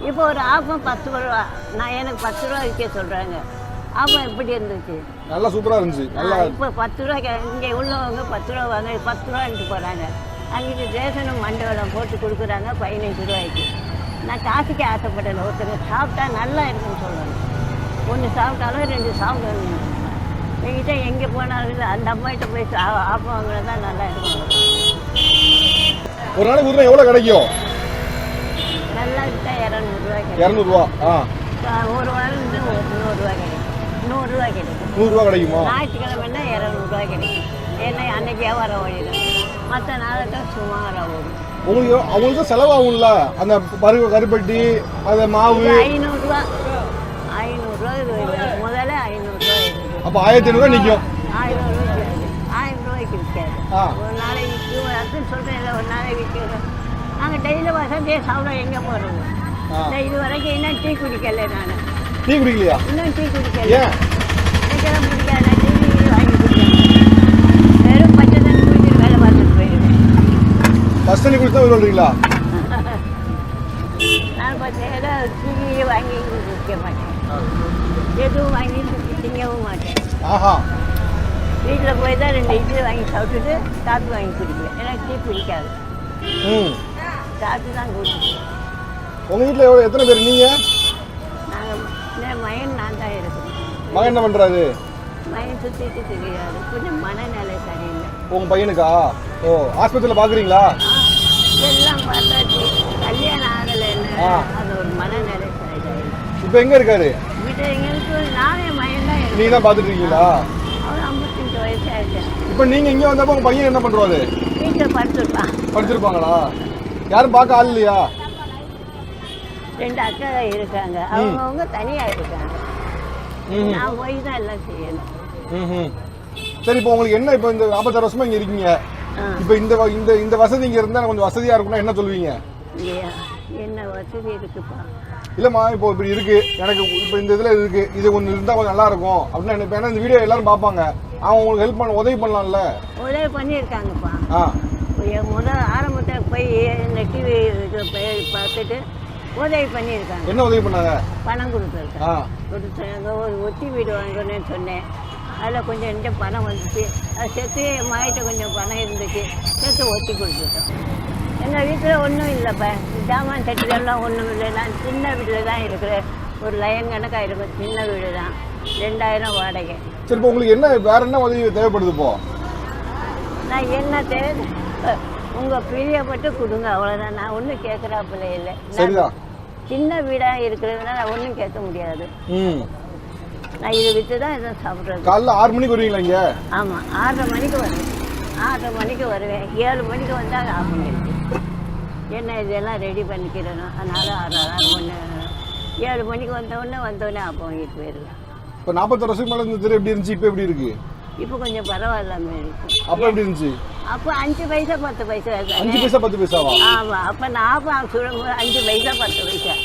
இப்போ ஒரு ஆப்பம் 10 ரூபா. நான் எனக்கு 10 ரூபா விற்க சொல்கிறாங்க. ஆப்பம் எப்படி இருந்துச்சு? நல்லா சூப்பராக இருந்துச்சு. நல்லா இப்போ 10 ரூபா இங்கே உள்ளவங்க 10 ரூபா வாங்க 10 ரூபான்ட்டு போகிறாங்க. அன்றைக்கி ரேஷனும் மண்டபம் போட்டு கொடுக்குறாங்க 15 ரூபாய்க்கு. நான் காசுக்கு ஆசைப்படலை. ஒருத்தங்க சாப்பிட்டா நல்லா இருக்குன்னு சொல்லணும். ஒன்று சாப்பிட்டாலும் 2 சாப்பிடணும். என்கிட்ட எங்கே போனாலும் அந்த அம்மாகிட்ட போய் ஆப்பம் வாங்கினா தான் நல்லா இருக்கும். ஒரு நாளைக்கு ஊற்றினா எவ்வளோ கிடைக்கும்? நல்லா விட்டா 200 ரூபாய் கிடைக்கும். 200 ரூபா. ஒரு வாரம் 100 ரூபா கிடைக்கும். 100 ரூபா கிடைக்கும். 100 ரூபா கிடைக்குமா? ஞாயிற்றுக்கிழமைன்னா 200 ரூபாய் கிடைக்கும். ஏன்னா அன்னைக்கு வியாபாரம் ஓடிடும். மற்ற நாளைக்கு சுமாராக ஓடும். அவங்களுக்கு செலவாகும்ல அந்த கருப்பட்டி அந்த மாவு. 500 ரூபா. 500 ரூபா முதல்ல 500 ரூபா. அப்போ 1500 ரூபா நிற்கும். 1000 ரூபாய்க்கு விற்காது. ஒரு நாளைக்கு விற்கும். அதுன்னு சொல்கிறேன் இல்லை, ஒரு நாளைக்கு விற்கிறது. நாங்கள் டெய்லி வசதியே சாப்பிட எங்கே போகிறோம்? இது வரைக்கும் இன்னும் டீ குடிக்கல. நான் டீ குடிக்கலையா? இன்னும் டீ குடிக்கல. எனக்கெல்லாம் பிடிக்காது. டீ வாங்கி குடிக்கிறேன். வெறும் பச்சை தண்ணி குடிச்சிட்டு வேலை பார்த்துட்டு போயிடுவேன். பஸ் தண்ணி குடிச்சா சொல்கிறீங்களா? நான் பார்த்தீங்கன்னா டீ வாங்கி குடிக்க மாட்டேன். எதுவும் வாங்கி திங்கவும் மாட்டேன். வீட்டில் போய் தான் 2 இட்லி வாங்கி சாப்பிட்டுட்டு காப்பி வாங்கி குடிப்பேன். எனக்கு டீ பிடிக்காது. காப்பி தான் குடிப்பேன். உங்கள் வீட்டில் எத்தனை பேர் நீங்கள்? நாங்கள் மகன் நான் தான் இருக்கேன். மகன் என்ன பண்ணுறாரு? மகன் சுற்றிட்டு தெரியாது. கொஞ்சம் மனநிலை சரியில்லை. உங்கள் பையனுக்கா? ஆஸ்பத்திரியில் பார்க்குறீங்களா? எல்லாம் பார்த்தாச்சு. கல்யாணம் ஆகலைன்னு அது ஒரு மனநிலை சரியில்லை. இப்போ எங்கே இருக்காரு? வீட்டை எங்களுக்கு நானே மகன் தான். நீங்கள் தான் பார்த்துட்டு இருக்கீங்களா? அவர் 55 வயசு ஆயிடுச்சேன். இப்போ நீங்கள் இங்கே வந்தப்போ உங்கள் பையன் என்ன பண்ணுறாரு? வீட்டில் படுத்துருப்பான். படிச்சிருப்பாங்களா? யாரும் பார்க்க ஆள் இல்லையா? 2 அக்கா இருக்காங்க. அவங்கவுங்க தனியாக இருக்காங்க. நான் போய் தான் எல்லாம் செய்யணும். சரி, இப்போ உங்களுக்கு என்ன, இப்போ இந்த 46 வருஷமா இங்கே இருக்கீங்க, இப்போ இந்த வசதி இங்கே இருந்தால் கொஞ்சம் வசதியாக இருக்கும்னா என்ன சொல்லுவீங்க? இல்லையா, என்ன வசதி இருக்குப்பா? இல்லைம்மா, இப்போ இப்படி இருக்கு, எனக்கு இப்போ இந்த இதில் இருக்கு, இது ஒன்று இருந்தால் கொஞ்சம் நல்லா இருக்கும் அப்படின்னு நினைப்பேன். ஏன்னா இந்த வீடியோ எல்லாரும் பார்ப்பாங்க. அவங்க உங்களுக்கு ஹெல்ப் பண்ண உதவி பண்ணலாம்ல? உதவி பண்ணியிருக்காங்கப்பா. முதல் ஆரம்பத்தில் போய் இந்த டிவி பார்த்துட்டு உதவி பண்ணியிருக்காங்க. என்ன உதவி பண்ணாங்க? பணம் கொடுத்துருக்காங்க. ஒரு ஒத்தி வீடு வாங்கணும்னு சொன்னேன். அதில் கொஞ்சம் பணம் வந்துச்சு. அது சேர்த்து என் மகிட்ட கொஞ்சம் பணம் இருந்துச்சு. சேர்த்து ஒத்தி கொடுத்துட்டோம். எங்கள் வீட்டில் ஒன்றும் இல்லைப்பா. ஜாமான் சட்டிலெல்லாம் ஒன்றும் இல்லை. நான் சின்ன வீட்டில் தான் இருக்கிறேன். ஒரு லைன் கணக்காக இருக்கும். சின்ன வீடு தான். 2000 வாடகை. சரி, இப்போ உங்களுக்கு என்ன வேற என்ன உதவி தேவைப்படுது? இப்போ நான் என்ன தேவை, உங்கள் பிரியப்பட்டு கொடுங்க, அவ்வளோதான். நான் ஒன்றும் கேட்குறாப்புல இல்லை. சரிதான். சின்ன வீடாக இருக்கிறதுனால நான் ஒன்றும் கேட்க முடியாது. நான் இதை விற்று தான் இதை சாப்பிட்றது. காலைல 6 மணிக்கு வருவீங்களா இங்கே? ஆமாம், 6:30 மணிக்கு வருவேன். 6:30 மணிக்கு வருவேன். 7 மணிக்கு வந்தால் ஆஃப் பண்ணிடுச்சு. என்ன இதெல்லாம் ரெடி பண்ணிக்கிறேனோ அதனால் 7 மணிக்கு வந்தோடனே ஆஃப் வாங்கிட்டு போயிடுவேன். இப்போ 46 வருஷத்துக்கு மேலே இந்த தெரு எப்படி இருந்துச்சு, இப்போ எப்படி இருக்கு? இப்போ கொஞ்சம் பரவாயில்லாம இருக்கு. அப்போ எப்படி இருந்துச்சு? அப்போ 5 பைசா 10 பைசா. 5 பைசா 10 பைசாவா? ஆமாம். அப்போ நான் 5 பைசா 10 பைசா.